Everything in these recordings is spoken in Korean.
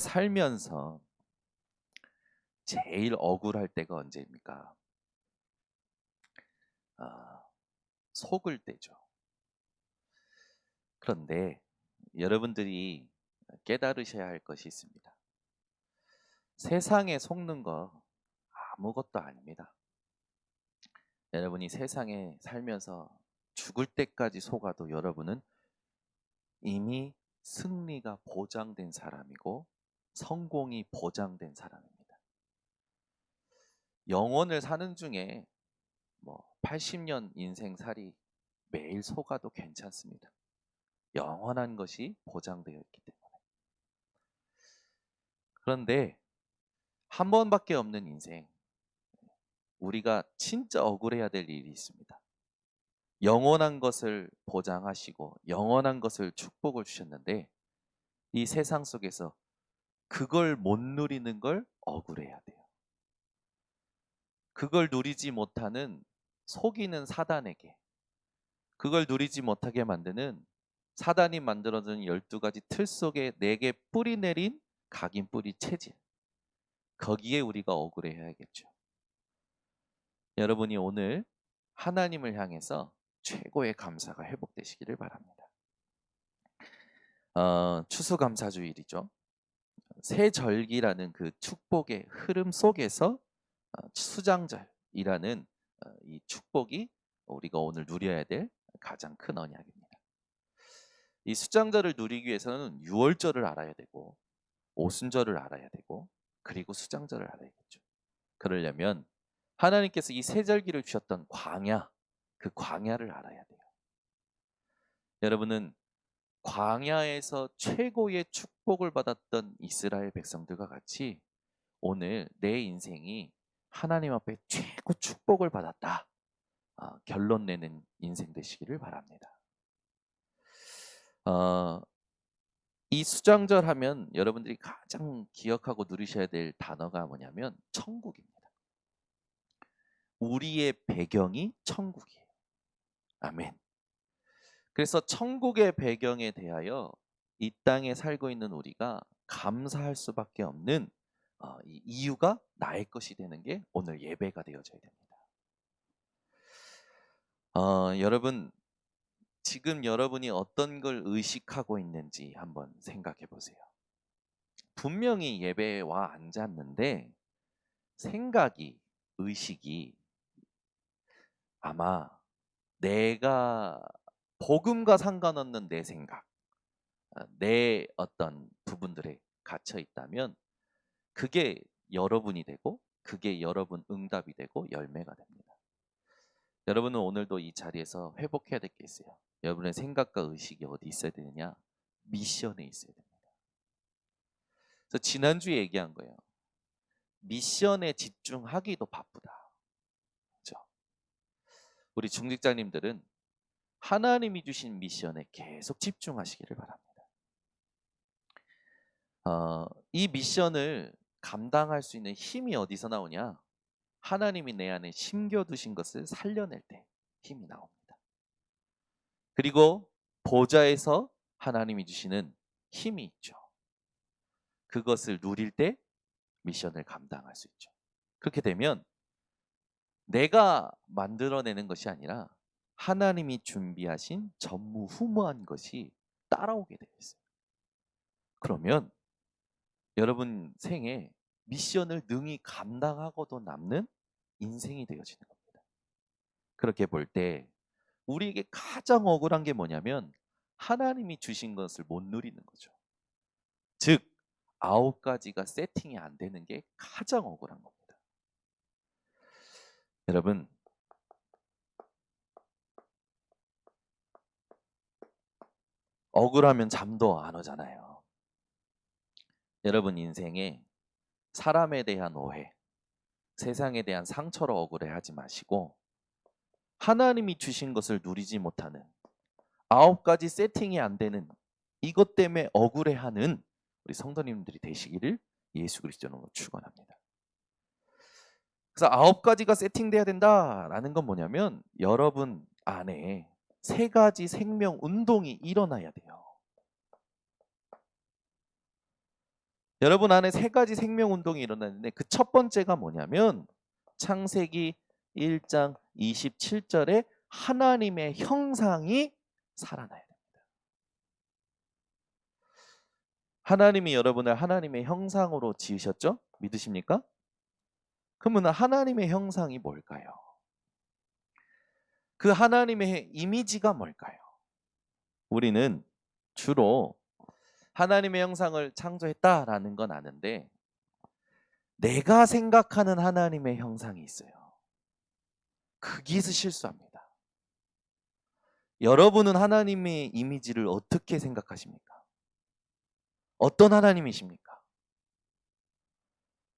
살면서 제일 억울할 때가 언제입니까? 아, 속을 때죠. 그런데 여러분들이 깨달으셔야 할 것이 있습니다. 세상에 속는 거 아무것도 아닙니다. 여러분이 세상에 살면서 죽을 때까지 속아도 여러분은 이미 승리가 보장된 사람이고 성공이 보장된 사람입니다. 영혼을 사는 중에 80년 인생살이 매일 속아도 괜찮습니다. 영원한 것이 보장되어 있기 때문에. 그런데 한 번밖에 없는 인생, 우리가 진짜 억울해야 될 일이 있습니다. 영원한 것을 보장하시고 영원한 것을 축복을 주셨는데 이 세상 속에서 그걸 못 누리는 걸 억울해야 돼요. 그걸 누리지 못하는 속이는 사단에게, 그걸 누리지 못하게 만드는 사단이 만들어준 12가지 틀 속에 내게 뿌리 내린 각인 뿌리 체질, 거기에 우리가 억울해야겠죠. 여러분이 오늘 하나님을 향해서 최고의 감사가 회복되시기를 바랍니다. 추수감사주일이죠. 새절기라는 그 축복의 흐름 속에서 수장절이라는 이 축복이 우리가 오늘 누려야 될 가장 큰 언약입니다. 이 수장절을 누리기 위해서는 유월절을 알아야 되고 오순절을 알아야 되고 그리고 수장절을 알아야겠죠. 그러려면 하나님께서 이 세절기를 주셨던 광야, 그 광야를 알아야 돼요. 여러분은 광야에서 최고의 축복을 받았던 이스라엘 백성들과 같이 오늘 내 인생이 하나님 앞에 최고 축복을 받았다. 결론 내는 인생 되시기를 바랍니다. 이 수장절 하면 여러분들이 가장 기억하고 누리셔야 될 단어가 뭐냐면 천국입니다. 우리의 배경이 천국이에요. 아멘. 그래서 천국의 배경에 대하여 이 땅에 살고 있는 우리가 감사할 수밖에 없는 이 이유가 나의 것이 되는 게 오늘 예배가 되어져야 됩니다. 여러분 지금 여러분이 어떤 걸 의식하고 있는지 한번 생각해 보세요. 분명히 예배에 와 앉았는데 생각이, 의식이 아마 내가 복음과 상관없는 내 생각, 내 어떤 부분들에 갇혀 있다면 그게 여러분이 되고 그게 여러분 응답이 되고 열매가 됩니다. 여러분은 오늘도 이 자리에서 회복해야 될 게 있어요. 여러분의 생각과 의식이 어디 있어야 되느냐? 미션에 있어야 됩니다. 그래서 지난주에 얘기한 거예요. 미션에 집중하기도 바쁘다. 그렇죠? 우리 중직자님들은 하나님이 주신 미션에 계속 집중하시기를 바랍니다. 이 미션을 감당할 수 있는 힘이 어디서 나오냐? 하나님이 내 안에 심겨두신 것을 살려낼 때 힘이 나옵니다. 그리고 보좌에서 하나님이 주시는 힘이 있죠. 그것을 누릴 때 미션을 감당할 수 있죠. 그렇게 되면 내가 만들어내는 것이 아니라 하나님이 준비하신 전무후무한 것이 따라오게 되어 있어요. 그러면 여러분 생에 미션을 능히 감당하고도 남는 인생이 되어지는 겁니다. 그렇게 볼 때 우리에게 가장 억울한 게 뭐냐면 하나님이 주신 것을 못 누리는 거죠. 즉 9가지가 세팅이 안 되는 게 가장 억울한 겁니다. 여러분 억울하면 잠도 안 오잖아요. 여러분 인생에 사람에 대한 오해, 세상에 대한 상처로 억울해하지 마시고 하나님이 주신 것을 누리지 못하는 9가지 세팅이 안 되는 이것 때문에 억울해하는 우리 성도님들이 되시기를 예수 그리스도로 축원합니다. 그래서 9가지가 세팅돼야 된다라는 건 뭐냐면 여러분 안에 3가지 생명 운동이 일어나야 돼요. 여러분 안에 세 가지 생명 운동이 일어나는데 그 첫 번째가 뭐냐면 창세기 1장 27절에 하나님의 형상이 살아나야 됩니다. 하나님이 여러분을 하나님의 형상으로 지으셨죠? 믿으십니까? 그러면 하나님의 형상이 뭘까요? 그 하나님의 이미지가 뭘까요? 우리는 주로 하나님의 형상을 창조했다라는 건 아는데 내가 생각하는 하나님의 형상이 있어요. 거기에서 실수합니다. 여러분은 하나님의 이미지를 어떻게 생각하십니까? 어떤 하나님이십니까?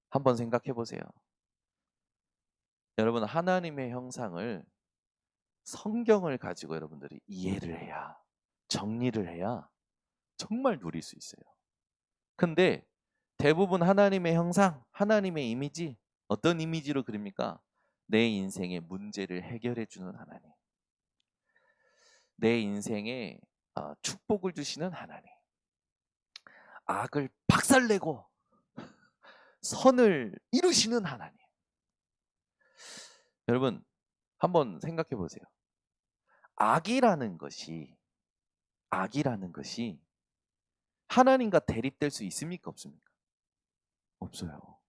한번 생각해 보세요. 여러분 하나님의 형상을 성경을 가지고 여러분들이 이해를 해야 정리를 해야 정말 누릴 수 있어요. 근데 대부분 하나님의 형상, 하나님의 이미지 어떤 이미지로 그립니까? 내 인생의 문제를 해결해 주는 하나님. 내 인생에 축복을 주시는 하나님. 악을 박살내고 선을 이루시는 하나님. 여러분 한번 생각해 보세요. 악이라는 것이 하나님과 대립될 수 있습니까? 없습니까? 없어요.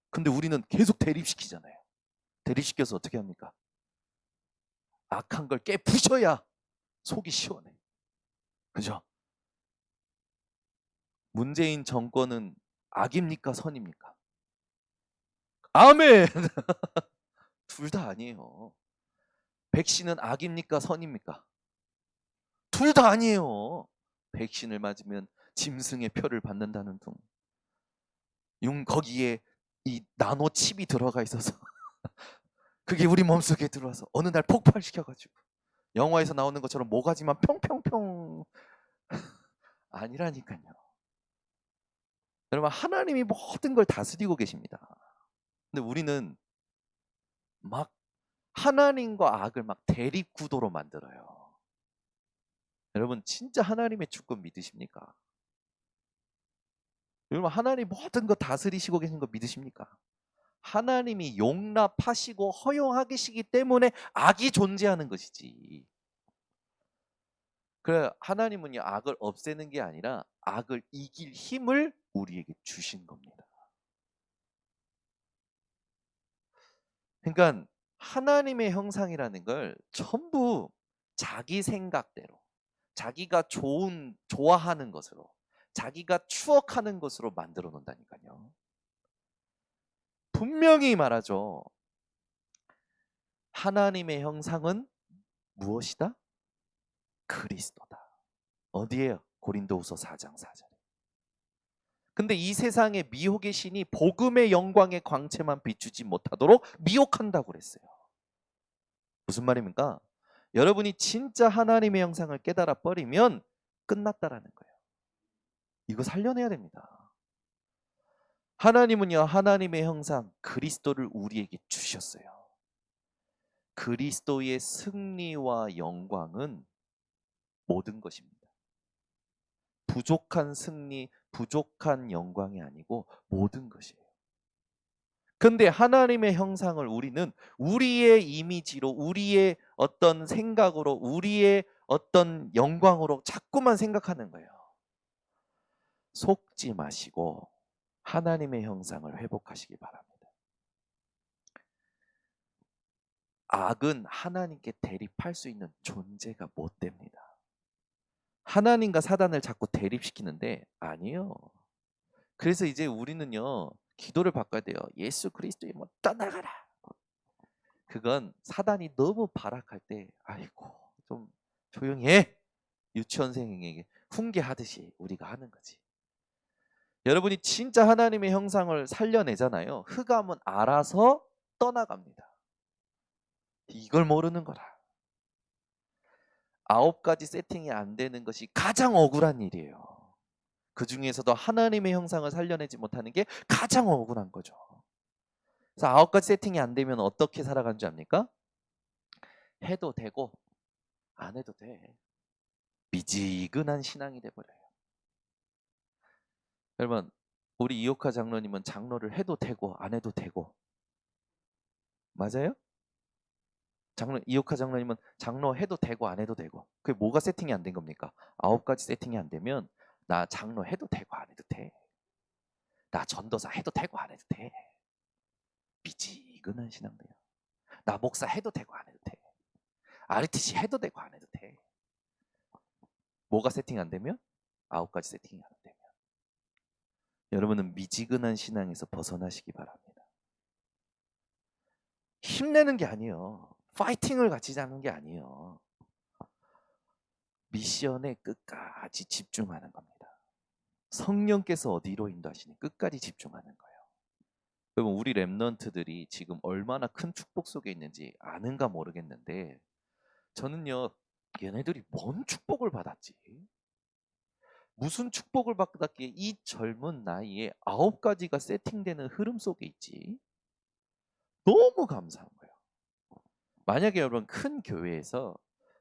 근데 우리는 계속 대립시키잖아요. 대립시켜서 어떻게 합니까? 악한 걸 깨부셔야 속이 시원해. 그죠? 문재인 정권은 악입니까? 선입니까? 아멘! 둘 다 아니에요. 백신은 악입니까? 선입니까? 둘 다 아니에요. 백신을 맞으면 짐승의 표를 받는다는 둥. 거기에 이 나노 칩이 들어가 있어서 그게 우리 몸속에 들어와서 어느 날 폭발시켜가지고 영화에서 나오는 것처럼 모가지만 평평평 아니라니까요. 여러분 하나님이 모든 걸 다스리고 계십니다. 근데 우리는 막 하나님과 악을 막 대립 구도로 만들어요. 여러분 진짜 하나님의 주권 믿으십니까? 여러분 하나님 모든 거 다스리시고 계신 거 믿으십니까? 하나님이 용납하시고 허용하시기 때문에 악이 존재하는 것이지. 그래 하나님은요 악을 없애는 게 아니라 악을 이길 힘을 우리에게 주신 겁니다. 그러니까 하나님의 형상이라는 걸 전부 자기 생각대로 자기가 좋아하는 것으로 자기가 추억하는 것으로 만들어 놓는다니까요. 분명히 말하죠. 하나님의 형상은 무엇이다? 그리스도다. 어디에요? 고린도후서 4장 4절에. 근데 이 세상의 미혹의 신이 복음의 영광의 광채만 비추지 못하도록 미혹한다고 그랬어요. 무슨 말입니까? 여러분이 진짜 하나님의 형상을 깨달아 버리면 끝났다라는 거예요. 이거 살려내야 됩니다. 하나님은요, 하나님의 형상 그리스도를 우리에게 주셨어요. 그리스도의 승리와 영광은 모든 것입니다. 부족한 승리, 부족한 영광이 아니고 모든 것이에요. 근데 하나님의 형상을 우리는 우리의 이미지로, 우리의 어떤 생각으로, 우리의 어떤 영광으로 자꾸만 생각하는 거예요. 속지 마시고 하나님의 형상을 회복하시기 바랍니다. 악은 하나님께 대립할 수 있는 존재가 못 됩니다. 하나님과 사단을 자꾸 대립시키는데 아니요. 그래서 이제 우리는요 기도를 바꿔야 돼요. 예수 그리스도의 뭐 떠나가라. 그건 사단이 너무 발악할 때 아이고 좀 조용히 해. 유치원생에게 훈계하듯이 우리가 하는 거지. 여러분이 진짜 하나님의 형상을 살려내잖아요. 흑암은 알아서 떠나갑니다. 이걸 모르는 거라. 9가지 세팅이 안 되는 것이 가장 억울한 일이에요. 그 중에서도 하나님의 형상을 살려내지 못하는 게 가장 억울한 거죠. 그래서 9가지 세팅이 안 되면 어떻게 살아가는 줄 압니까? 해도 되고 안 해도 돼. 미지근한 신앙이 돼버려요. 여러분, 우리 이호카 장로님은 장로를 해도 되고 안 해도 되고 맞아요? 이호카 장로님은 장로 해도 되고 안 해도 되고 그게 뭐가 세팅이 안 된 겁니까? 9가지 세팅이 안 되면 나 장로 해도 되고 안 해도 돼. 나 전도사 해도 되고 안 해도 돼. 미지근한 신앙돼요. 나 목사 해도 되고 안 해도 돼. RTC 해도 되고 안 해도 돼. 뭐가 세팅 안 되면? 9가지 세팅이 안 되면. 여러분은 미지근한 신앙에서 벗어나시기 바랍니다. 힘내는 게 아니에요. 파이팅을 같이 하는 게 아니에요. 미션에 끝까지 집중하는 겁니다. 성령께서 어디로 인도하시니 끝까지 집중하는 거예요. 여러분 우리 랩넌트들이 지금 얼마나 큰 축복 속에 있는지 아는가 모르겠는데 저는요 얘네들이 뭔 축복을 받았지? 무슨 축복을 받았기에 이 젊은 나이에 9가지가 세팅되는 흐름 속에 있지? 너무 감사한 거예요. 만약에 여러분 큰 교회에서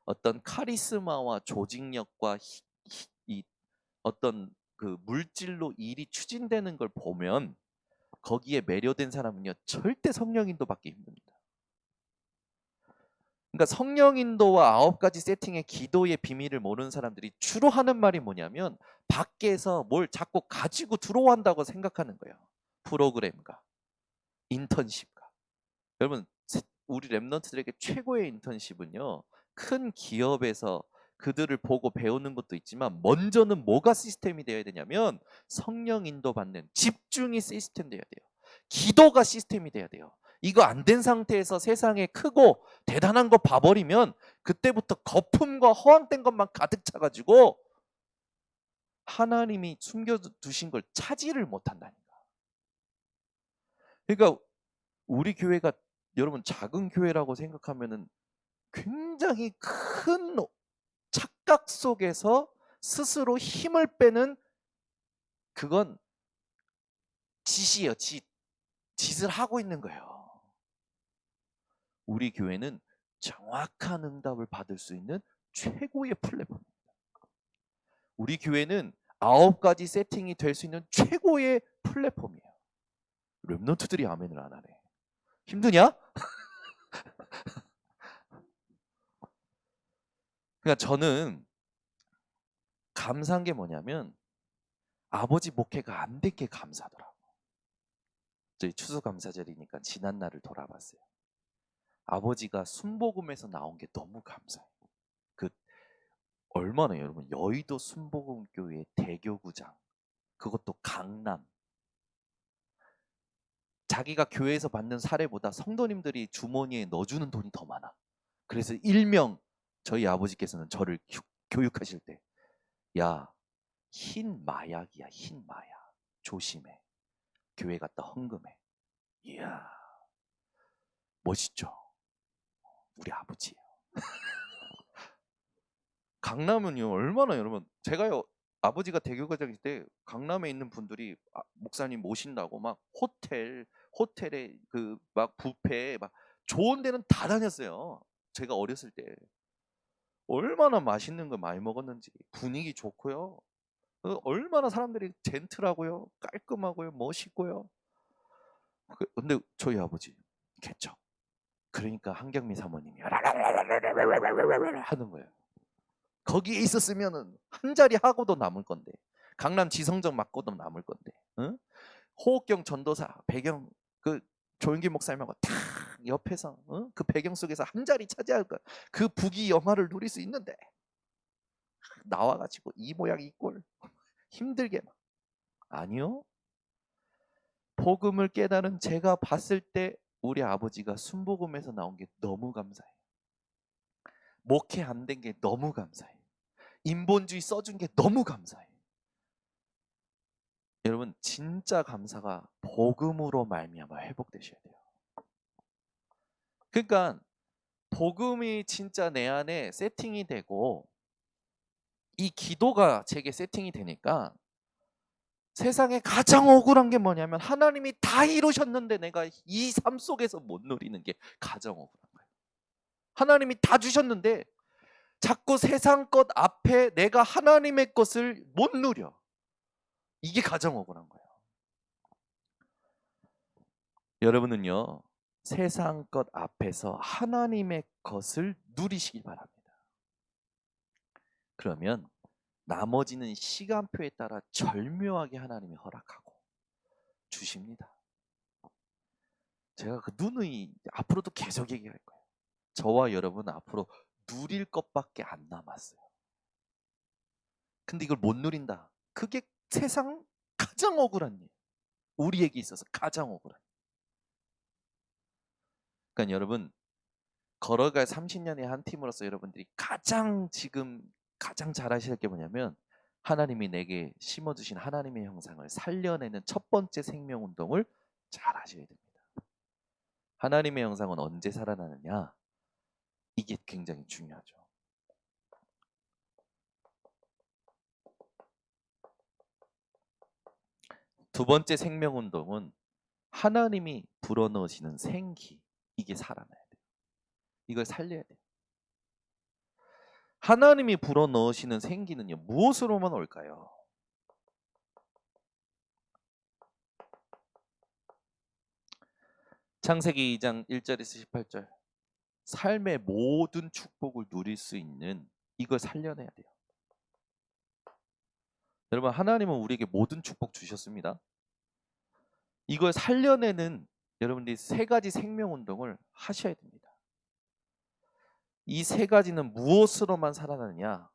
어떤 카리스마와 조직력과 이 어떤 그 물질로 일이 추진되는 걸 보면 거기에 매료된 사람은요 절대 성령 인도 받기 힘듭니다. 그러니까 성령 인도와 9가지 세팅의 기도의 비밀을 모르는 사람들이 주로 하는 말이 뭐냐면 밖에서 뭘 자꾸 가지고 들어온다고 생각하는 거예요. 프로그램과 인턴십과. 여러분 우리 랩런트들에게 최고의 인턴십은요. 큰 기업에서 그들을 보고 배우는 것도 있지만 먼저는 뭐가 시스템이 되어야 되냐면 성령 인도 받는 집중이 시스템 되어야 돼요. 기도가 시스템이 돼야 돼요. 이거 안 된 상태에서 세상에 크고 대단한 거 봐버리면 그때부터 거품과 허황된 것만 가득 차가지고 하나님이 숨겨두신 걸 차지를 못한다니까. 그러니까 우리 교회가 여러분 작은 교회라고 생각하면은 굉장히 큰 착각 속에서 스스로 힘을 빼는 그건 짓이에요. 짓을 하고 있는 거예요. 우리 교회는 정확한 응답을 받을 수 있는 최고의 플랫폼입니다. 우리 교회는 9가지 세팅이 될 수 있는 최고의 플랫폼이에요. 랩런트들이 아멘을 안 하네. 힘드냐? 그러니까 저는 감사한 게 뭐냐면 아버지 목회가 안 된 게 감사하더라고. 저희 추수감사절이니까 지난 날을 돌아봤어요. 아버지가 순복음에서 나온 게 너무 감사해요. 그 얼마나 여러분 여의도 순복음교회 대교구장 그것도 강남 자기가 교회에서 받는 사례보다 성도님들이 주머니에 넣어주는 돈이 더 많아. 그래서 일명 저희 아버지께서는 저를 교육하실 때 야, 흰 마약이야 흰 마약 조심해. 교회 갔다 헌금해. 이야 멋있죠. 우리 아버지예요. 강남은요 얼마나 여러분 제가요 아버지가 대교과장일 때 강남에 있는 분들이 목사님 모신다고 막 호텔에 그 막 뷔페 막 좋은 데는 다 다녔어요. 제가 어렸을 때 얼마나 맛있는 거 많이 먹었는지 분위기 좋고요. 얼마나 사람들이 젠틀하고요, 깔끔하고요, 멋있고요. 근데 저희 아버지 개척. 그러니까 한경미 사모님이 하는 거예요. 거기에 있었으면은 한 자리 하고도 남을 건데 강남 지성정 맞고도 남을 건데 응? 호옥경 전도사 배경 그 조영기 목사님하고 탁 옆에서 응? 그 배경 속에서 한 자리 차지할 거 그 부귀 영화를 누릴 수 있는데 나와가지고 이 모양 이 꼴 힘들게 막 아니요 복음을 깨달은 제가 봤을 때 우리 아버지가 순복음에서 나온 게 너무 감사해요. 목회 안 된 게 너무 감사해요. 인본주의 써준 게 너무 감사해요. 여러분 진짜 감사가 복음으로 말미암아 회복되셔야 돼요. 그러니까 복음이 진짜 내 안에 세팅이 되고 이 기도가 제게 세팅이 되니까 세상에 가장 억울한 게 뭐냐면 하나님이 다 이루셨는데 내가 이 삶 속에서 못 누리는 게 가장 억울한 거예요. 하나님이 다 주셨는데 자꾸 세상 것 앞에 내가 하나님의 것을 못 누려. 이게 가장 억울한 거예요. 여러분은요, 세상 것 앞에서 하나님의 것을 누리시기 바랍니다. 그러면 나머지는 시간표에 따라 절묘하게 하나님이 허락하고 주십니다. 제가 그 누누이 앞으로도 계속 얘기할 거예요. 저와 여러분은 앞으로 누릴 것밖에 안 남았어요. 근데 이걸 못 누린다. 그게 세상 가장 억울한 일. 우리에게 있어서 가장 억울한 일. 그러니까 여러분, 걸어갈 30년의 한 팀으로서 여러분들이 가장 잘하실 게 뭐냐면 하나님이 내게 심어주신 하나님의 형상을 살려내는 첫 번째 생명운동을 잘 하셔야 됩니다. 하나님의 형상은 언제 살아나느냐? 이게 굉장히 중요하죠. 두 번째 생명운동은 하나님이 불어넣으시는 생기, 이게 살아나야 돼요. 이걸 살려야 돼요. 하나님이 불어넣으시는 생기는요, 무엇으로만 올까요? 창세기 2장 1절에서 18절. 삶의 모든 축복을 누릴 수 있는 이걸 살려내야 돼요. 여러분, 하나님은 우리에게 모든 축복 주셨습니다. 이걸 살려내는 여러분들이 세 가지 생명운동을 하셔야 됩니다. 이 세 가지는 무엇으로만 살아나느냐?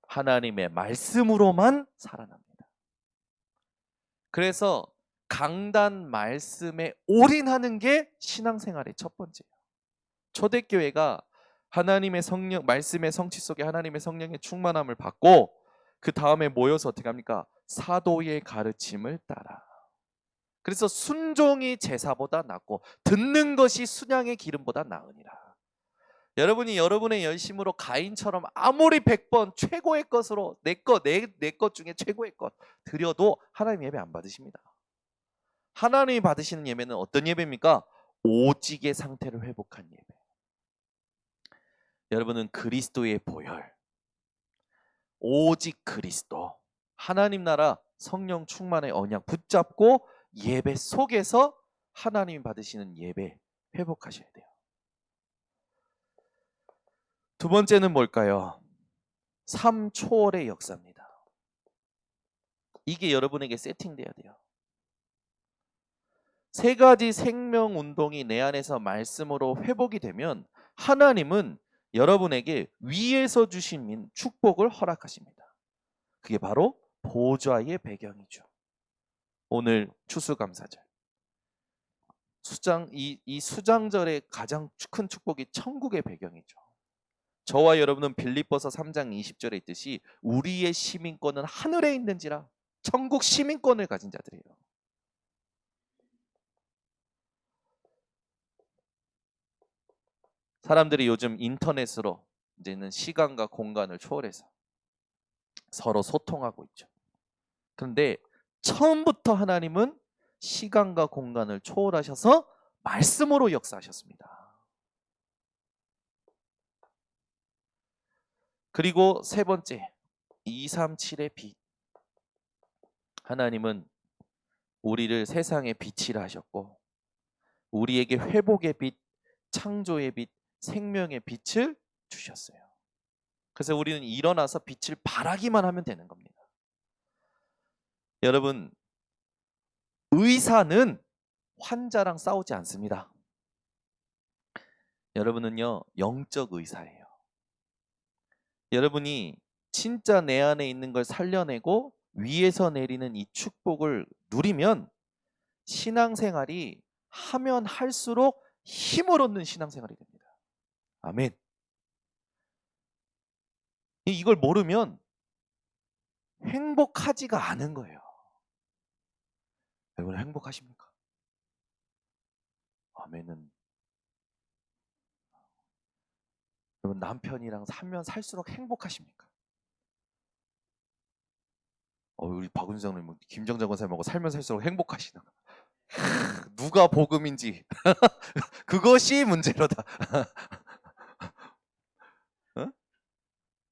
하나님의 말씀으로만 살아납니다. 그래서 강단 말씀에 올인하는 게 신앙생활의 첫 번째예요. 초대교회가 하나님의 성령, 말씀의 성취 속에 하나님의 성령의 충만함을 받고 그 다음에 모여서 어떻게 합니까? 사도의 가르침을 따라. 그래서 순종이 제사보다 낫고 듣는 것이 순양의 기름보다 나으니라. 여러분이 여러분의 열심으로 가인처럼 아무리 100번 최고의 것으로 내 것 중에 최고의 것 드려도 하나님 예배 안 받으십니다. 하나님이 받으시는 예배는 어떤 예배입니까? 오직의 상태를 회복한 예배. 여러분은 그리스도의 보혈, 오직 그리스도, 하나님 나라 성령 충만의 언약 붙잡고 예배 속에서 하나님이 받으시는 예배 회복하셔야 돼요. 두 번째는 뭘까요? 삶 초월의 역사입니다. 이게 여러분에게 세팅돼야 돼요. 세 가지 생명 운동이 내 안에서 말씀으로 회복이 되면 하나님은 여러분에게 위에서 주신 축복을 허락하십니다. 그게 바로 보좌의 배경이죠. 오늘 추수감사절. 이 수장절의 가장 큰 축복이 천국의 배경이죠. 저와 여러분은 빌립보서 3장 20절에 있듯이 우리의 시민권은 하늘에 있는지라 천국 시민권을 가진 자들이에요. 사람들이 요즘 인터넷으로 이제는 시간과 공간을 초월해서 서로 소통하고 있죠. 그런데 처음부터 하나님은 시간과 공간을 초월하셔서 말씀으로 역사하셨습니다. 그리고 세 번째, 237의 빛. 하나님은 우리를 세상의 빛이라 하셨고 우리에게 회복의 빛, 창조의 빛, 생명의 빛을 주셨어요. 그래서 우리는 일어나서 빛을 발하기만 하면 되는 겁니다. 여러분, 의사는 환자랑 싸우지 않습니다. 여러분은요, 영적 의사예요. 여러분이 진짜 내 안에 있는 걸 살려내고 위에서 내리는 이 축복을 누리면 신앙생활이 하면 할수록 힘을 얻는 신앙생활이 됩니다. 아멘. 이걸 모르면 행복하지가 않은 거예요. 여러분 행복하십니까? 아멘은. 여러분 남편이랑 살면 살수록 행복하십니까? 우리 박은정님, 김정장 권사님하고 살면 살수록 행복하시나? 누가 복음인지 그것이 문제로다. 어?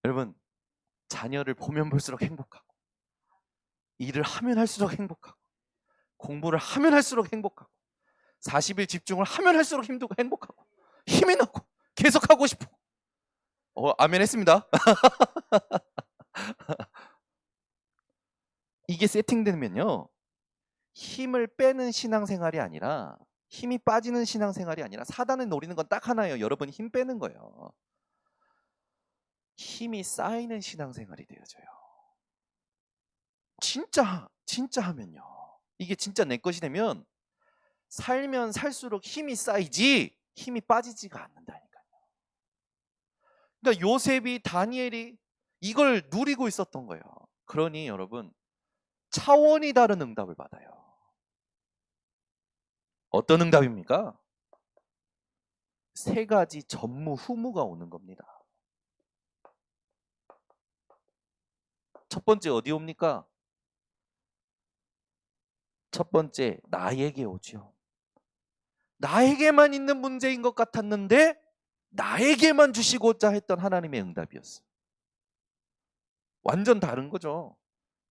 여러분 자녀를 보면 볼수록 행복하고 일을 하면 할수록 행복하고, 공부를 하면 할수록 행복하고, 40일 집중을 하면 할수록 힘들고 행복하고, 힘이 나고 계속 하고 싶어. 아멘 했습니다. 이게 세팅되면요, 힘을 빼는 신앙생활이 아니라, 힘이 빠지는 신앙생활이 아니라, 사단을 노리는 건 딱 하나예요. 여러분이 힘 빼는 거예요. 힘이 쌓이는 신앙생활이 되어져요. 진짜 하면요, 이게 진짜 내 것이 되면 살면 살수록 힘이 쌓이지 힘이 빠지지가 않는다니까요. 그러니까 요셉이, 다니엘이 이걸 누리고 있었던 거예요. 그러니 여러분, 차원이 다른 응답을 받아요. 어떤 응답입니까? 3가지 전무후무가 오는 겁니다. 첫 번째 어디 옵니까? 첫 번째, 나에게 오죠. 나에게만 있는 문제인 것 같았는데 나에게만 주시고자 했던 하나님의 응답이었어요. 완전 다른 거죠.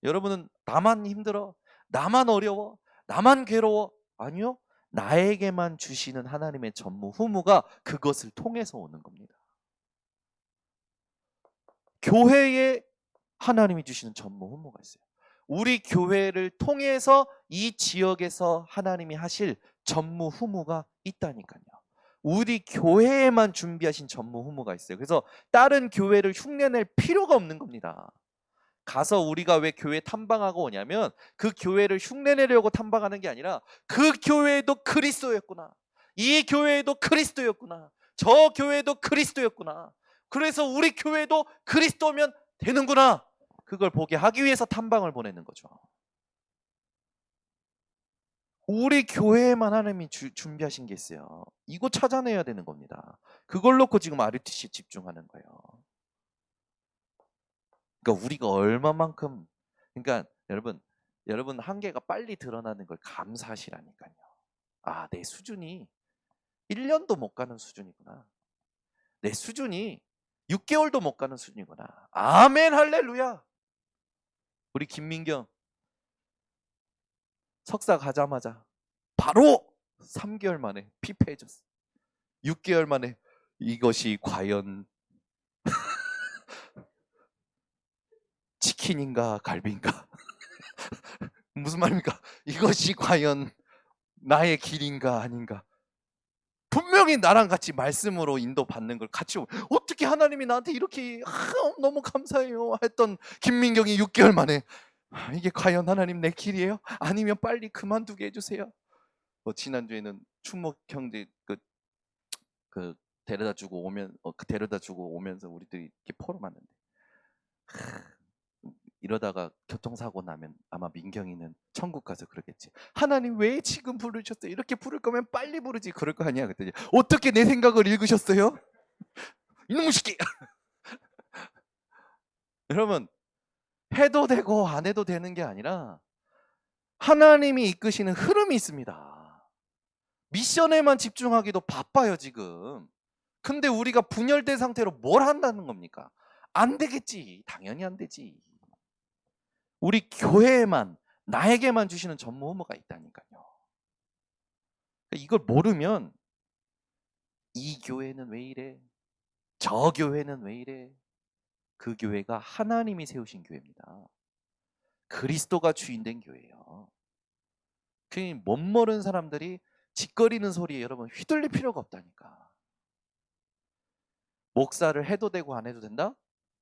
여러분은 나만 힘들어, 나만 어려워, 나만 괴로워. 아니요, 나에게만 주시는 하나님의 전무후무가 그것을 통해서 오는 겁니다. 교회에 하나님이 주시는 전무후무가 있어요. 우리 교회를 통해서 이 지역에서 하나님이 하실 전무후무가 있다니까요. 우리 교회에만 준비하신 전무후무가 있어요. 그래서 다른 교회를 흉내낼 필요가 없는 겁니다. 가서 우리가 왜 교회 탐방하고 오냐면, 그 교회를 흉내내려고 탐방하는 게 아니라 그 교회도 그리스도였구나, 이 교회도 그리스도였구나, 저 교회도 그리스도였구나, 그래서 우리 교회도 그리스도면 되는구나, 그걸 보게 하기 위해서 탐방을 보내는 거죠. 우리 교회에만 하나님이 준비하신 게 있어요. 이거 찾아내야 되는 겁니다. 그걸 놓고 지금 RUTC 집중하는 거예요. 그러니까 우리가 얼마만큼, 그러니까 여러분 한계가 빨리 드러나는 걸 감사하시라니까요. 아, 내 수준이 1년도 못 가는 수준이구나, 내 수준이 6개월도 못 가는 수준이구나. 아멘, 할렐루야. 우리 김민경 석사 가자마자 바로 3개월 만에 피폐해졌어. 6개월 만에 이것이 과연 치킨인가 갈비인가 무슨 말입니까? 이것이 과연 나의 길인가 아닌가. 분명히 나랑 같이 말씀으로 인도받는 걸 같이, 어떻게 하나님이 나한테 이렇게 너무 감사해요 했던 김민경이 6개월 만에 이게 과연 하나님 내 길이에요? 아니면 빨리 그만두게 해주세요. 지난주에는 충목 형제 그 데려다 주고 오면서 우리들이 이렇게 포럼하는데, 이러다가 교통사고 나면 아마 민경이는 천국 가서 그러겠지. 하나님 왜 지금 부르셨어요? 이렇게 부를 거면 빨리 부르지, 그럴 거 아니야. 그랬더니 어떻게 내 생각을 읽으셨어요? 이놈의 새끼. 여러분, 해도 되고 안 해도 되는 게 아니라 하나님이 이끄시는 흐름이 있습니다. 미션에만 집중하기도 바빠요 지금. 근데 우리가 분열된 상태로 뭘 한다는 겁니까? 안 되겠지. 당연히 안 되지. 우리 교회에만, 나에게만 주시는 전무후무가 있다니까요. 이걸 모르면 이 교회는 왜 이래, 저 교회는 왜 이래. 그 교회가 하나님이 세우신 교회입니다. 그리스도가 주인된 교회예요. 그 멋모르는 사람들이 짓거리는 소리에 여러분 휘둘릴 필요가 없다니까. 목사를 해도 되고 안 해도 된다?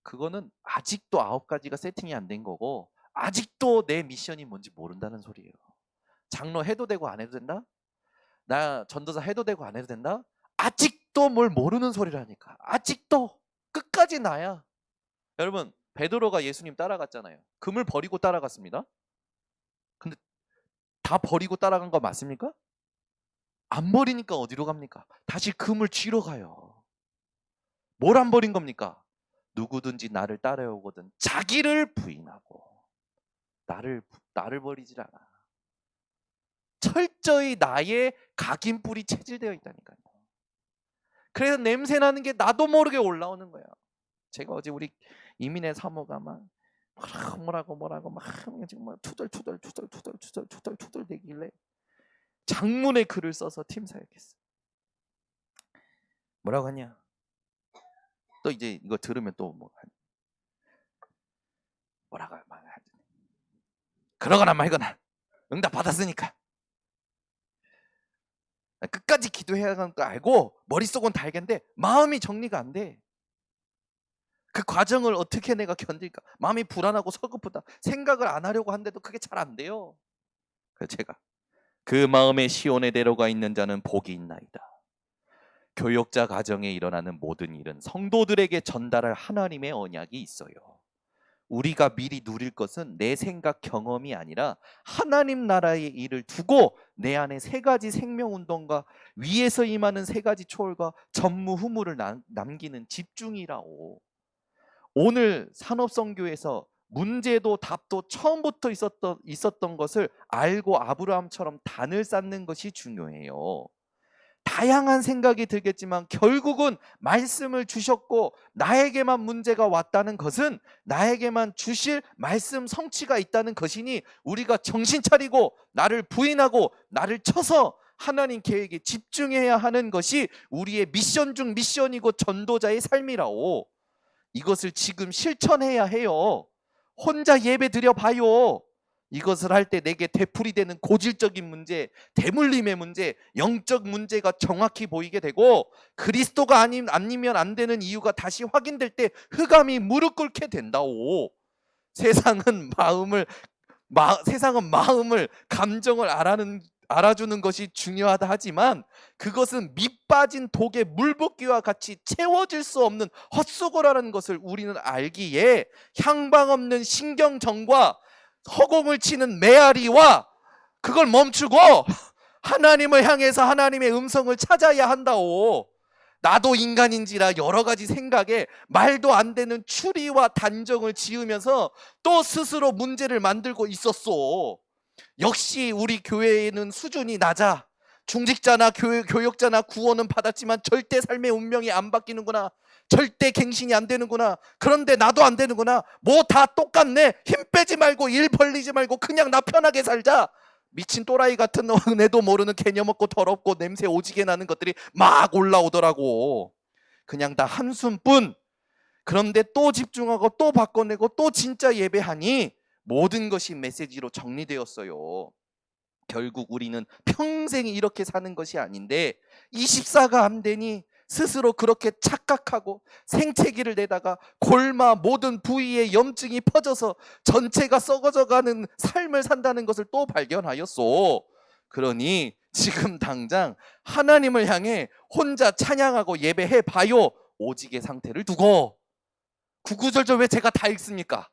그거는 아직도 9가지가 세팅이 안 된 거고, 아직도 내 미션이 뭔지 모른다는 소리예요. 장로 해도 되고 안 해도 된다? 나 전도사 해도 되고 안 해도 된다? 아직도 뭘 모르는 소리라니까. 아직도 끝까지 나야. 여러분, 베드로가 예수님 따라갔잖아요. 금을 버리고 따라갔습니다. 근데 다 버리고 따라간 거 맞습니까? 안 버리니까 어디로 갑니까? 다시 금을 쥐러 가요. 뭘 안 버린 겁니까? 누구든지 나를 따라오거든 자기를 부인하고. 나를 버리질 않아. 철저히 나의 각인뿔이 체질되어 있다니까요. 그래서 냄새 나는 게 나도 모르게 올라오는 거야. 제가 어제 우리 이민의 사모가 막 뭐라고 막 정말 투덜투덜 대길래 장문의 글을 써서 팀 사역했어. 뭐라고 하냐? 또 이제 이거 들으면 또 뭐라고 하지? 그러거나 말거나 응답 받았으니까 끝까지 기도해야 하는 거 알고 머릿속은 다 알겠는데 마음이 정리가 안 돼. 그 과정을 어떻게 내가 견딜까? 마음이 불안하고 서글프다. 생각을 안 하려고 하는데도 그게 잘 안 돼요. 그래서 제가 그 마음의 시온에 내려가 있는 자는 복이 있나이다. 교역자 가정에 일어나는 모든 일은 성도들에게 전달할 하나님의 언약이 있어요. 우리가 미리 누릴 것은 내 생각 경험이 아니라 하나님 나라의 일을 두고 내 안에 세 가지 생명운동과 위에서 임하는 세 가지 초월과 전무후무를 남기는 집중이라오. 오늘 산업선교에서 문제도 답도 처음부터 있었던 것을 알고 아브라함처럼 단을 쌓는 것이 중요해요. 다양한 생각이 들겠지만 결국은 말씀을 주셨고 나에게만 문제가 왔다는 것은 나에게만 주실 말씀 성취가 있다는 것이니 우리가 정신 차리고 나를 부인하고 나를 쳐서 하나님 계획에 집중해야 하는 것이 우리의 미션 중 미션이고 전도자의 삶이라오. 이것을 지금 실천해야 해요. 혼자 예배 드려봐요. 이것을 할 때 내게 되풀이되는 고질적인 문제, 대물림의 문제, 영적 문제가 정확히 보이게 되고 그리스도가 아니면 안 되는 이유가 다시 확인될 때 흑암이 무릎 꿇게 된다오. 세상은 마음을 감정을 알아주는 것이 중요하다 하지만 그것은 밑빠진 독의 물붓기와 같이 채워질 수 없는 헛수고라는 것을 우리는 알기에 향방 없는 신경정과 허공을 치는 메아리와 그걸 멈추고 하나님을 향해서 하나님의 음성을 찾아야 한다오. 나도 인간인지라 여러 가지 생각에 말도 안 되는 추리와 단정을 지으면서 또 스스로 문제를 만들고 있었소. 역시 우리 교회에는 수준이 낮아. 중직자나 교역자나 구원은 받았지만 절대 삶의 운명이 안 바뀌는구나. 절대 갱신이 안 되는구나. 그런데 나도 안 되는구나. 뭐 다 똑같네. 힘 빼지 말고 일 벌리지 말고 그냥 나 편하게 살자. 미친 또라이 같은 은혜도 모르는 개념 없고 더럽고 냄새 오지게 나는 것들이 막 올라오더라고. 그냥 다 한숨뿐. 그런데 또 집중하고 또 바꿔내고 또 진짜 예배하니 모든 것이 메시지로 정리되었어요. 결국 우리는 평생 이렇게 사는 것이 아닌데 24가 안 되니 스스로 그렇게 착각하고 생채기를 내다가 골마 모든 부위에 염증이 퍼져서 전체가 썩어져가는 삶을 산다는 것을 또 발견하였소. 그러니 지금 당장 하나님을 향해 혼자 찬양하고 예배해 봐요. 오직의 상태를 두고. 구구절절 왜 제가 다 읽습니까?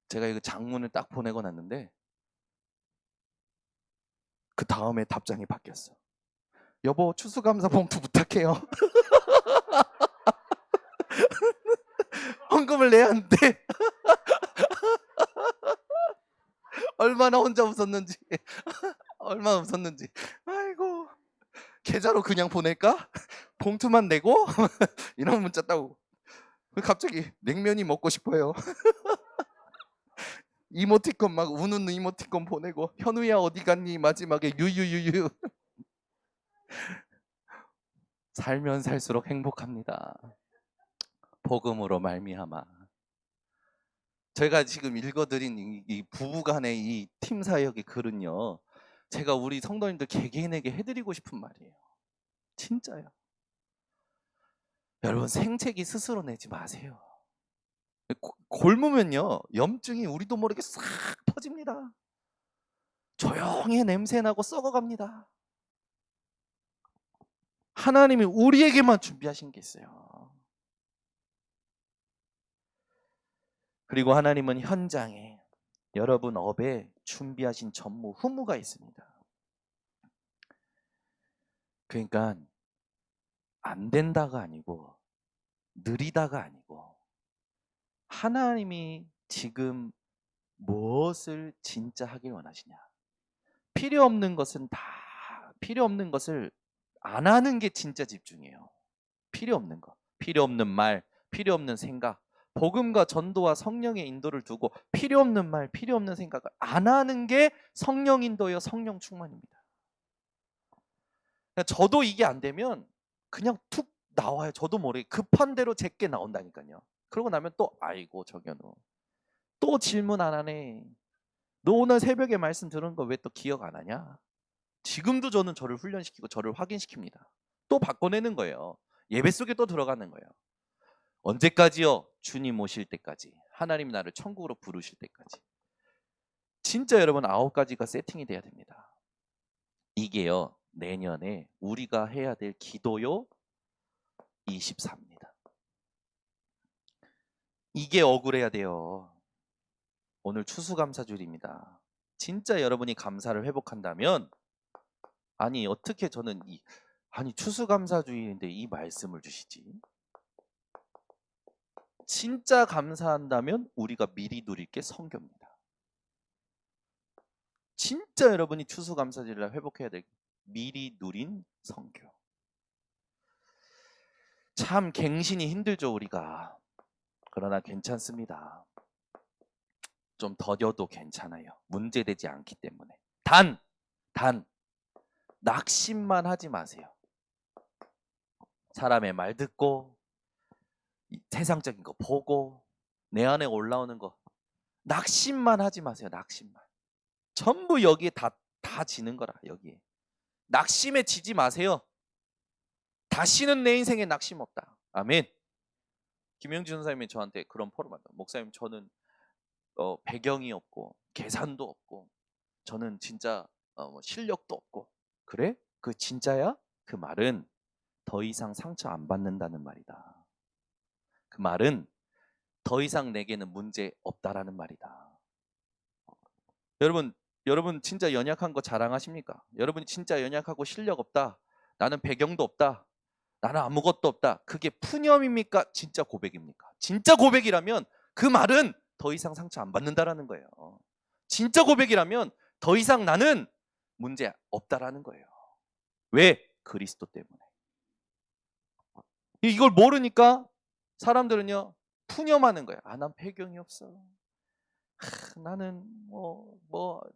제가 이거 장문을 딱 보내고 났는데 그 다음에 답장이 바뀌었어. 여보, 추수감사 봉투 부탁해요. 헌금을 내야 하는데 얼마나 혼자 웃었는지 얼마나 웃었는지. 아이고, 계좌로 그냥 보낼까? 봉투만 내고 이런 문자 따고 갑자기 냉면이 먹고 싶어요. 이모티콘 막 우는 이모티콘 보내고 현우야 어디 갔니? 마지막에 유유유유. 살면 살수록 행복합니다. 복음으로 말미암아. 제가 지금 읽어드린 이 부부간의 이 팀 사역의 글은요, 제가 우리 성도님들 개개인에게 해드리고 싶은 말이에요. 진짜요. 여러분, 생채기 스스로 내지 마세요. 골무면요 염증이 우리도 모르게 싹 퍼집니다. 조용히 냄새나고 썩어갑니다. 하나님이 우리에게만 준비하신 게 있어요. 그리고 하나님은 현장에 여러분 업에 준비하신 전무후무가 있습니다. 그러니까 안 된다가 아니고 느리다가 아니고 하나님이 지금 무엇을 진짜 하길 원하시냐. 필요 없는 것은 다 필요 없는 것을 안 하는 게 진짜 집중이에요. 필요 없는 거, 필요 없는 말, 필요 없는 생각, 복음과 전도와 성령의 인도를 두고 필요 없는 말, 필요 없는 생각을 안 하는 게 성령 인도여 성령 충만입니다. 저도 이게 안 되면 그냥 툭 나와요. 저도 모르게 급한 대로 제게 나온다니까요. 그러고 나면 또 아이고 정현우 또 질문 안 하네. 너 오늘 새벽에 말씀 들은 거 왜 또 기억 안 하냐? 지금도 저는 저를 훈련시키고 저를 확인시킵니다. 또 바꿔내는 거예요. 예배 속에 또 들어가는 거예요. 언제까지요? 주님 오실 때까지. 하나님 나를 천국으로 부르실 때까지. 진짜 여러분 9가지가 세팅이 돼야 됩니다. 이게요. 내년에 우리가 해야 될 기도요 24입니다. 이게 억울해야 돼요. 오늘 추수감사주일입니다. 진짜 여러분이 감사를 회복한다면 아니 어떻게 저는 아니 추수감사주일인데 이 말씀을 주시지? 진짜 감사한다면 우리가 미리 누릴 게 성교입니다. 진짜 여러분이 추수감사주일날 회복해야 될 미리 누린 성교. 참 갱신이 힘들죠 우리가. 그러나 괜찮습니다. 좀 더뎌도 괜찮아요. 문제되지 않기 때문에. 단 낙심만 하지 마세요. 사람의 말 듣고 세상적인 거 보고 내 안에 올라오는 거 낙심만 하지 마세요. 낙심만. 전부 여기에 다 지는 거라. 여기에. 낙심에 지지 마세요. 다시는 내 인생에 낙심 없다. 아멘. 김영준 선생님이 저한테 그런 포럼을 한다. 목사님 저는 배경이 없고 계산도 없고 저는 진짜 실력도 없고 그래? 그 진짜야? 그 말은 더 이상 상처 안 받는다는 말이다. 그 말은 더 이상 내게는 문제 없다라는 말이다. 여러분 진짜 연약한 거 자랑하십니까? 여러분이 진짜 연약하고 실력 없다. 나는 배경도 없다. 나는 아무것도 없다. 그게 푸념입니까? 진짜 고백입니까? 진짜 고백이라면 그 말은 더 이상 상처 안 받는다라는 거예요. 진짜 고백이라면 더 이상 나는 문제 없다라는 거예요. 왜? 그리스도 때문에. 이걸 모르니까 사람들은요 푸념하는 거예요. 난 배경이 없어. 나는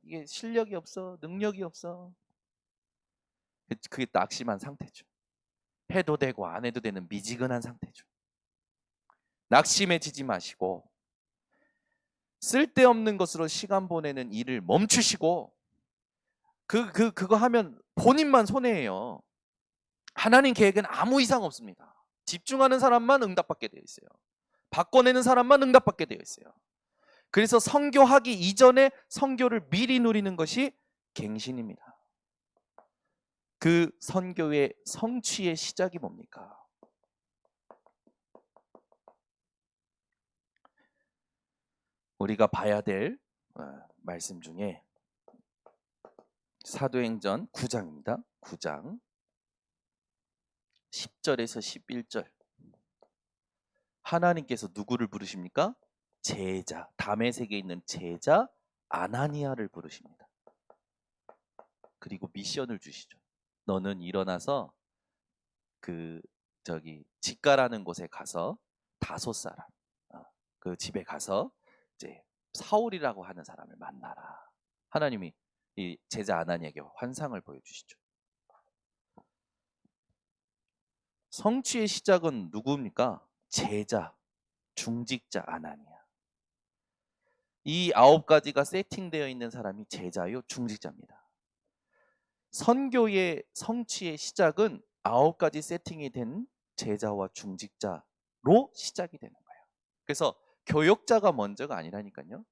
이게 실력이 없어, 능력이 없어. 그게 낙심한 상태죠. 해도 되고 안 해도 되는 미지근한 상태죠. 낙심에 지지 마시고 쓸데없는 것으로 시간 보내는 일을 멈추시고 그거 하면 본인만 손해예요. 하나님 계획은 아무 이상 없습니다. 집중하는 사람만 응답받게 되어 있어요. 바꿔내는 사람만 응답받게 되어 있어요. 그래서 선교하기 이전에 선교를 미리 누리는 것이 갱신입니다. 그 선교의 성취의 시작이 뭡니까? 우리가 봐야 될 말씀 중에 사도행전 9장입니다. 9장 10절에서 11절. 하나님께서 누구를 부르십니까? 제자, 다메섹에 있는 제자 아나니아를 부르십니다. 그리고 미션을 주시죠. 너는 일어나서 직가라는 곳에 가서 5사람 그 집에 가서 이제 사울이라고 하는 사람을 만나라. 하나님이 이 제자 아나니아에게 환상을 보여주시죠. 성취의 시작은 누구입니까? 제자, 중직자 아나니아. 이 9가지가 세팅되어 있는 사람이 제자요 중직자입니다. 선교의 성취의 시작은 9가지 세팅이 된 제자와 중직자로 시작이 되는 거예요. 그래서 교역자가 먼저가 아니라니까요.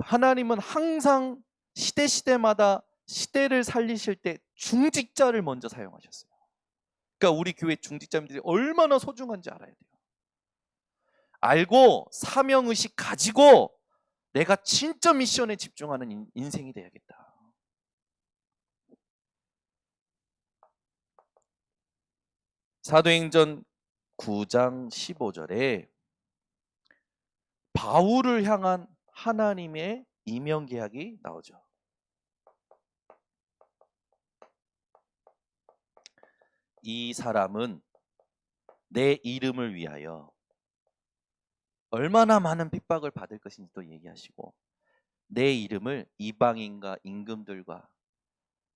하나님은 항상 시대마다 시대를 살리실 때 중직자를 먼저 사용하셨어요. 그러니까 우리 교회 중직자님들이 얼마나 소중한지 알아야 돼요. 알고 사명의식 가지고 내가 진짜 미션에 집중하는 인생이 돼야겠다. 사도행전 9장 15절에 바울을 향한 하나님의 이명 계약이 나오죠. 이 사람은 내 이름을 위하여 얼마나 많은 핍박을 받을 것인지 또 얘기하시고, 내 이름을 이방인과 임금들과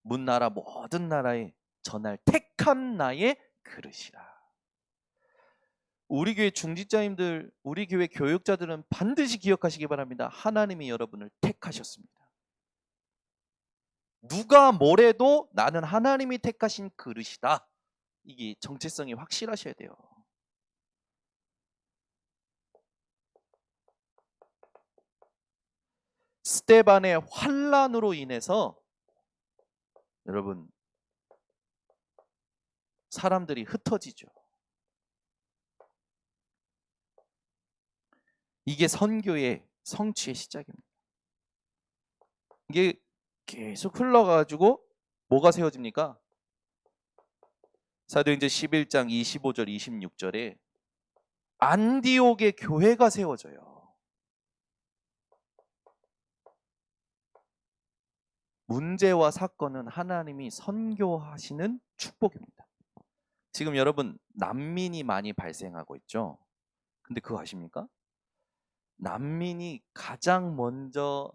문나라 모든 나라에 전할 택한 나의 그릇이라. 우리 교회 중직자님들, 우리 교회 교육자들은 반드시 기억하시기 바랍니다. 하나님이 여러분을 택하셨습니다. 누가 뭐래도 나는 하나님이 택하신 그릇이다. 이게 정체성이 확실하셔야 돼요. 스데반의 환난으로 인해서 여러분 사람들이 흩어지죠. 이게 선교의 성취의 시작입니다. 이게 계속 흘러가지고 뭐가 세워집니까? 사도행전 11장 25절 26절에 안디옥의 교회가 세워져요. 문제와 사건은 하나님이 선교하시는 축복입니다. 지금 여러분 난민이 많이 발생하고 있죠. 근데 그거 아십니까? 난민이 가장 먼저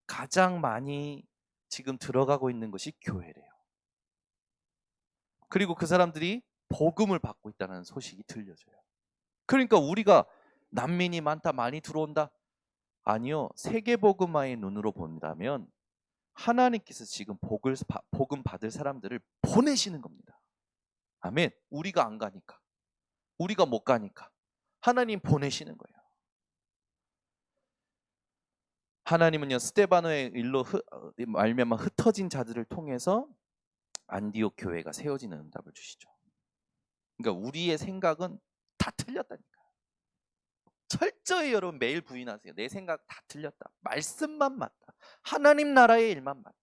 가장 많이 지금 들어가고 있는 것이 교회래요. 그리고 그 사람들이 복음을 받고 있다는 소식이 들려져요. 그러니까 우리가 난민이 많다, 많이 들어온다? 아니요. 세계복음화의 눈으로 본다면 하나님께서 지금 복음 받을 사람들을 보내시는 겁니다. 아멘. 우리가 안 가니까, 우리가 못 가니까 하나님 보내시는 거예요. 하나님은요 스데바노의 일로 말미암아 흩어진 자들을 통해서 안디옥 교회가 세워지는 응답을 주시죠. 그러니까 우리의 생각은 다 틀렸다니까. 철저히 여러분 매일 부인하세요. 내 생각 다 틀렸다. 말씀만 맞다. 하나님 나라의 일만 맞다.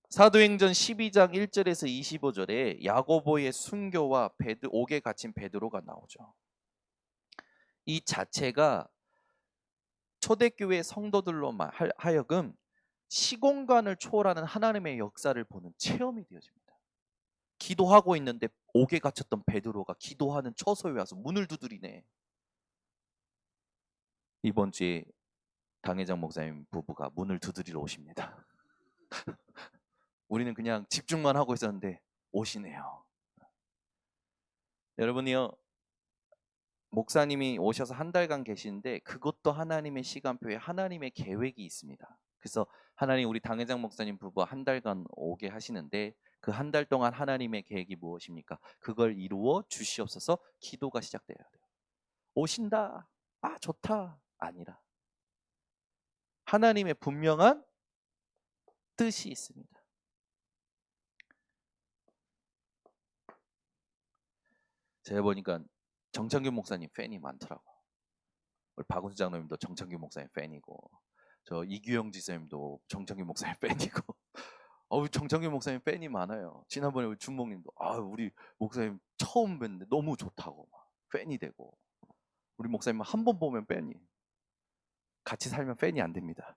사도행전 12장 1절에서 25절에 야고보의 순교와 옥에 갇힌 베드로가 나오죠. 이 자체가 초대교회 성도들로 하여금 시공간을 초월하는 하나님의 역사를 보는 체험이 되어집니다. 기도하고 있는데 옥에 갇혔던 베드로가 기도하는 처소에 와서 문을 두드리네. 이번 주에 당회장 목사님 부부가 문을 두드리러 오십니다. 우리는 그냥 집중만 하고 있었는데 오시네요. 여러분이요, 목사님이 오셔서 한 달간 계시는데 그것도 하나님의 시간표에 하나님의 계획이 있습니다. 그래서 하나님 우리 당회장 목사님 부부 한 달간 오게 하시는데 그 한 달 동안 하나님의 계획이 무엇입니까? 그걸 이루어 주시옵소서. 기도가 시작돼야 돼요. 오신다, 아 좋다, 아니라 하나님의 분명한 뜻이 있습니다. 제가 보니까 정창균 목사님 팬이 많더라고. 우리 박은수 장로님도 정창균 목사님 팬이고, 저 이규영 지사님도 정창균 목사님 팬이고, 정창균 목사님 팬이 많아요. 지난번에 우리 준목님도 우리 목사님 처음 뵀는데 너무 좋다고 막 팬이 되고, 우리 목사님 한 번 보면 팬이, 같이 살면 팬이 안 됩니다.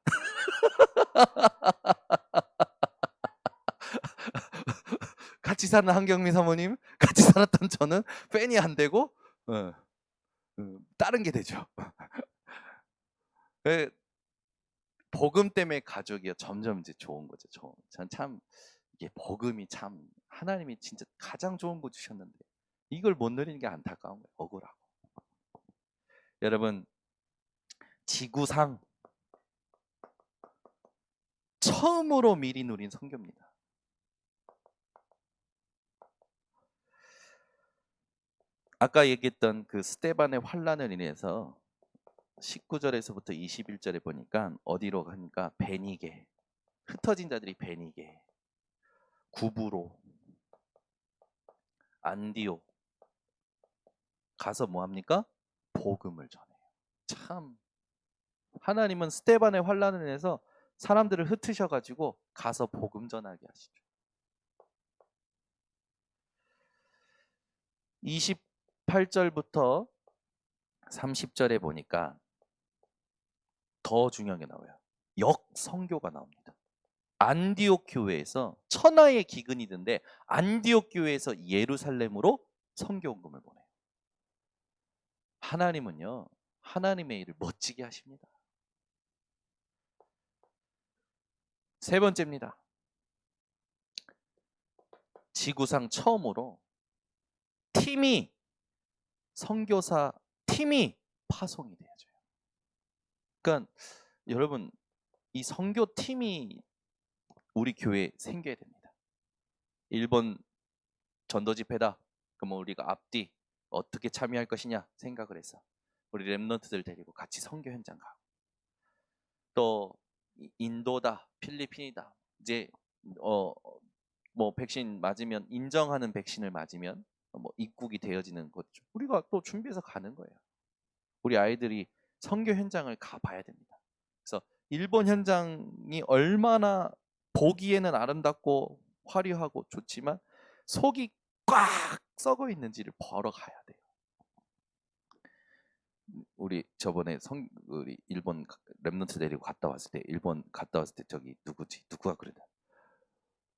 같이 사는 한경미 사모님, 같이 살았던 저는 팬이 안 되고 다른 게 되죠. 복음 때문에 가족이 점점 이제 좋은 거죠. 전 참 이게 복음이 참 하나님이 진짜 가장 좋은 거 주셨는데 이걸 못 누리는 게 안타까운 거예요. 억울하고. 여러분 지구상 처음으로 미리 누린 선교입니다. 아까 얘기했던 그 스데반의 환난을 인해서 19절에서부터 21절에 보니까 어디로 가니까 베니게, 흩어진 자들이 베니게, 구브로, 안디옥 가서 뭐 합니까? 복음을 전해요. 참 하나님은 스데반의 환난을 인해서 사람들을 흩으셔가지고 가서 복음 전하게 하시죠. 28절부터 30절에 보니까 더 중요한 게 나와요. 역선교가 나옵니다. 안디옥 교회에서 천하의 기근이던데 안디옥 교회에서 예루살렘으로 선교원금을 보내요. 하나님은요, 하나님의 일을 멋지게 하십니다. 세 번째입니다. 지구상 처음으로 선교사 팀이 파송이 되어져요. 그러니까 여러분, 이 선교팀이 우리 교회에 생겨야 됩니다. 일본 전도 집회다. 그러면 우리가 앞뒤 어떻게 참여할 것이냐 생각을 해서 우리 랩런트들 데리고 같이 선교 현장 가고, 또 인도다, 필리핀이다. 이제 뭐 백신 맞으면, 인정하는 백신을 맞으면 뭐 입국이 되어지는 것, 우리가 또 준비해서 가는 거예요. 우리 아이들이 선교 현장을 가봐야 됩니다. 그래서 일본 현장이 얼마나 보기에는 아름답고 화려하고 좋지만 속이 꽉 썩어 있는지를 보러 가야 돼요. 우리 저번에 우리 일본 랩런트 데리고 갔다 왔을 때, 일본 갔다 왔을 때 저기 누구가 그러다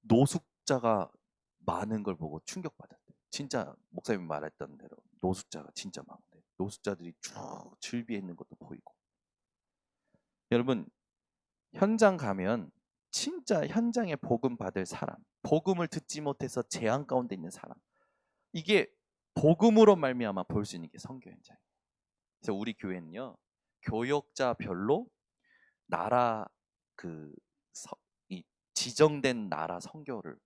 노숙자가 많은 걸 보고 충격받았대. 진짜 목사님이 말했던 대로 노숙자가 진짜 많은데, 노숙자들이 쭉 즐비해 있는 것도 보이고. 여러분, 현장 가면 진짜 현장에 복음 받을 사람, 복음을 듣지 못해서 재앙 가운데 있는 사람, 이게 복음으로 말미암아 볼 수 있는 게 선교 현장이에요. 그래서 우리 교회는요, 교역자별로 나라 이 지정된 나라 선교를,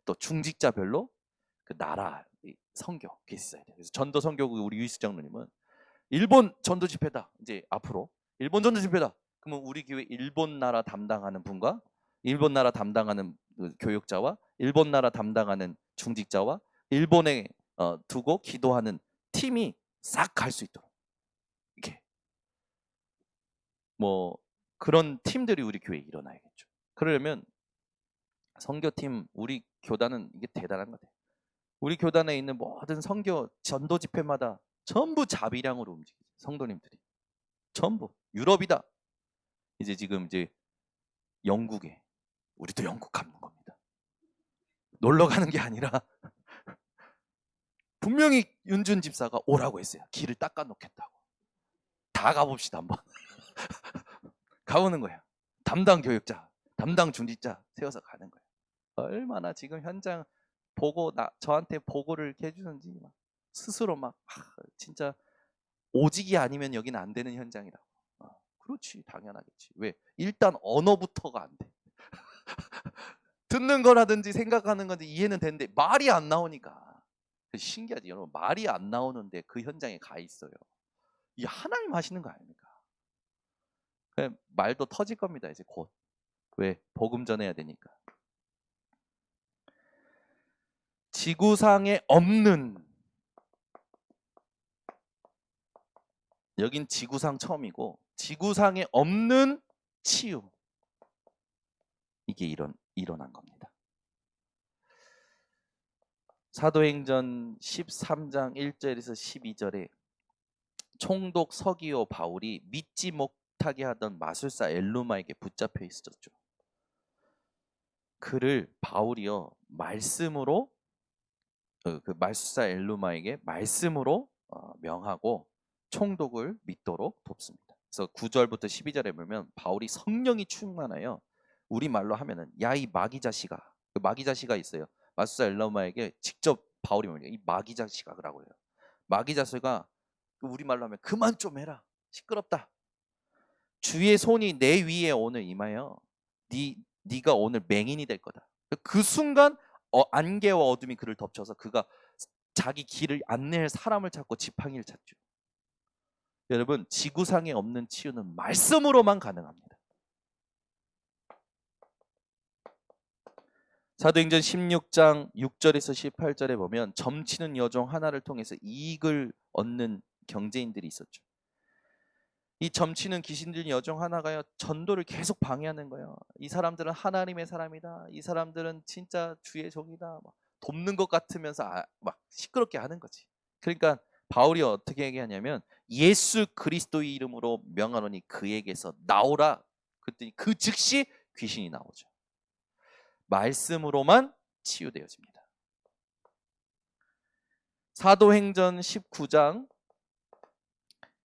또 중직자별로 그 나라 선교 그게 있어야 돼요. 그래서 전도 선교국 우리 유이스 장로님은 일본 전도 집회다. 이제 앞으로 일본 전도 집회다. 그러면 우리 교회 일본 나라 담당하는 분과 일본 나라 담당하는 교역자와 일본 나라 담당하는 중직자와 일본에 두고 기도하는 팀이 싹 갈 수 있도록, 이렇게 뭐 그런 팀들이 우리 교회에 일어나야겠죠. 그러려면 선교팀, 우리 교단은 이게 대단한 것 같아요. 우리 교단에 있는 모든 선교 전도 집회마다 전부 자비량으로 움직이죠. 성도님들이 전부. 유럽이다. 이제 지금 이제 영국에, 우리도 영국 가는 겁니다. 놀러 가는 게 아니라 분명히 윤준 집사가 오라고 했어요. 길을 닦아 놓겠다고. 다 가봅시다 한번. 가보는 거예요. 담당 교육자, 담당 중직자 세워서 가는 거예요. 얼마나 지금 현장 보고 저한테 보고를 이렇게 해주는지 막 스스로 막 진짜 오직이 아니면 여기는 안 되는 현장이라고. 그렇지, 당연하겠지. 왜? 일단 언어부터가 안 돼. 듣는 거라든지 생각하는 건지 이해는 되는데 말이 안 나오니까. 신기하지 여러분. 말이 안 나오는데 그 현장에 가 있어요. 이게 하나님 하시는 거 아닙니까? 말도 터질 겁니다 이제 곧. 왜? 복음 전해야 되니까. 지구상에 없는, 여긴 지구상 처음이고, 지구상에 없는 치유, 이게 일어난 겁니다. 사도행전 13장 1절에서 12절에 총독 서기오 바울이 믿지 못하게 하던 마술사 엘루마에게 붙잡혀 있었죠. 그를 바울이요 말씀으로, 그 마술사 엘루마에게 말씀으로 명하고 총독을 믿도록 돕습니다. 그래서 9절부터 12절에 보면 바울이 성령이 충만하여 우리말로 하면은 야 이 마귀 자식아, 그 마귀 자식아 있어요. 마술사 엘루마에게 직접 바울이 말해요. 이 마귀 자식아라고 해요. 마귀 자식아, 우리말로 하면 그만 좀 해라. 시끄럽다. 주의 손이 내 위에 오늘 임하여 네가 오늘 맹인이 될 거다. 그 순간 안개와 어둠이 그를 덮쳐서 그가 자기 길을 안내할 사람을 찾고 지팡이를 찾죠. 여러분, 지구상에 없는 치유는 말씀으로만 가능합니다. 사도행전 16장 6절에서 18절에 보면 점치는 여종 하나를 통해서 이익을 얻는 경제인들이 있었죠. 이 점치는 귀신들 여종 하나가요 전도를 계속 방해하는 거예요. 이 사람들은 하나님의 사람이다. 이 사람들은 진짜 주의 종이다. 막 돕는 것 같으면서 막 시끄럽게 하는 거지. 그러니까 바울이 어떻게 얘기하냐면 예수 그리스도의 이름으로 명하노니 그에게서 나오라. 그랬더니 그 즉시 귀신이 나오죠. 말씀으로만 치유되어집니다. 사도행전 19장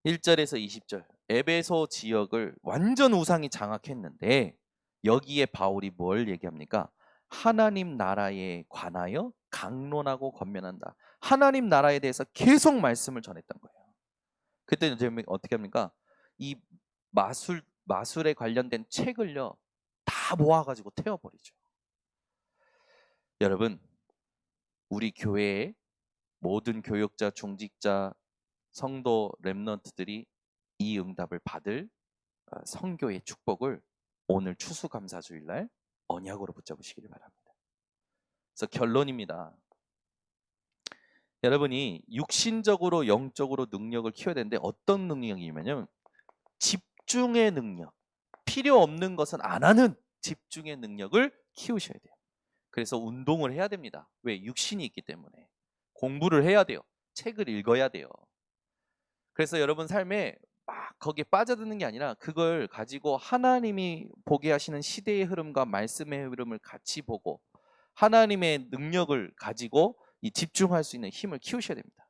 1절에서 20절 에베소 지역을 완전 우상이 장악했는데 여기에 바울이 뭘 얘기합니까? 하나님 나라에 관하여 강론하고 권면한다. 하나님 나라에 대해서 계속 말씀을 전했던 거예요. 그때는 어떻게 합니까? 이 마술에 관련된 책을요 다 모아가지고 태워버리죠. 여러분, 우리 교회의 모든 교역자, 중직자, 성도 렘넌트들이 이 응답을 받을 성교의 축복을 오늘 추수감사주일날 언약으로 붙잡으시기를 바랍니다. 그래서 결론입니다. 여러분이 육신적으로 영적으로 능력을 키워야 되는데 어떤 능력이냐면 집중의 능력, 필요 없는 것은 안 하는 집중의 능력을 키우셔야 돼요. 그래서 운동을 해야 됩니다. 왜? 육신이 있기 때문에. 공부를 해야 돼요. 책을 읽어야 돼요. 그래서 여러분 삶에 막 거기에 빠져드는 게 아니라 그걸 가지고 하나님이 보게 하시는 시대의 흐름과 말씀의 흐름을 같이 보고 하나님의 능력을 가지고 이 집중할 수 있는 힘을 키우셔야 됩니다.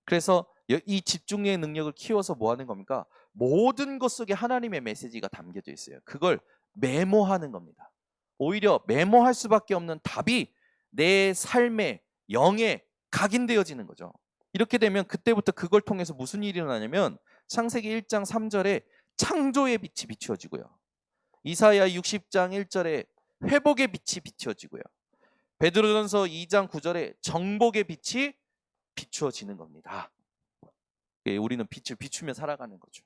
그래서 이 집중의 능력을 키워서 뭐 하는 겁니까? 모든 것 속에 하나님의 메시지가 담겨져 있어요. 그걸 메모하는 겁니다. 오히려 메모할 수밖에 없는 답이 내 삶의 영에 각인되어지는 거죠. 이렇게 되면 그때부터 그걸 통해서 무슨 일이 일어나냐면 창세기 1장 3절에 창조의 빛이 비추어지고요. 이사야 60장 1절에 회복의 빛이 비추어지고요. 베드로전서 2장 9절에 정복의 빛이 비추어지는 겁니다. 우리는 빛을 비추며 살아가는 거죠.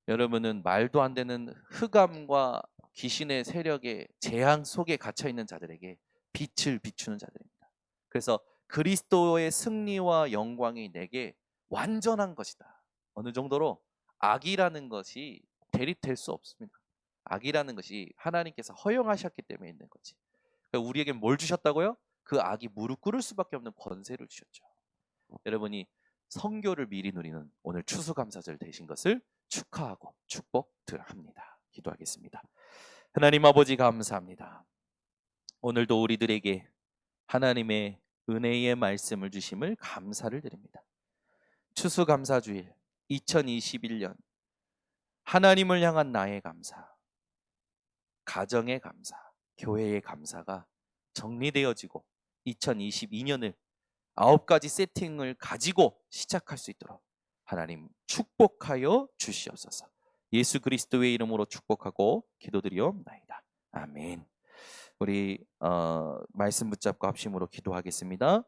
여러분은 말도 안 되는 흑암과 귀신의 세력의 재앙 속에 갇혀 있는 자들에게 빛을 비추는 자들입니다. 그래서 그리스도의 승리와 영광이 내게 완전한 것이다. 어느 정도로 악이라는 것이 대립될 수 없습니다. 악이라는 것이 하나님께서 허용하셨기 때문에 있는 거지. 그러니까 우리에게 뭘 주셨다고요? 그 악이 무릎 꿇을 수밖에 없는 권세를 주셨죠. 여러분이 성교를 미리 누리는 오늘 추수감사절 되신 것을 축하하고 축복드립니다. 기도하겠습니다. 하나님 아버지 감사합니다. 오늘도 우리들에게 하나님의 은혜의 말씀을 주심을 감사를 드립니다. 추수감사주일 2021년 하나님을 향한 나의 감사, 가정의 감사, 교회의 감사가 정리되어지고 2022년을 9가지 세팅을 가지고 시작할 수 있도록 하나님 축복하여 주시옵소서. 예수 그리스도의 이름으로 축복하고 기도드리옵나이다. 아멘. 우리 말씀 붙잡고 합심으로 기도하겠습니다.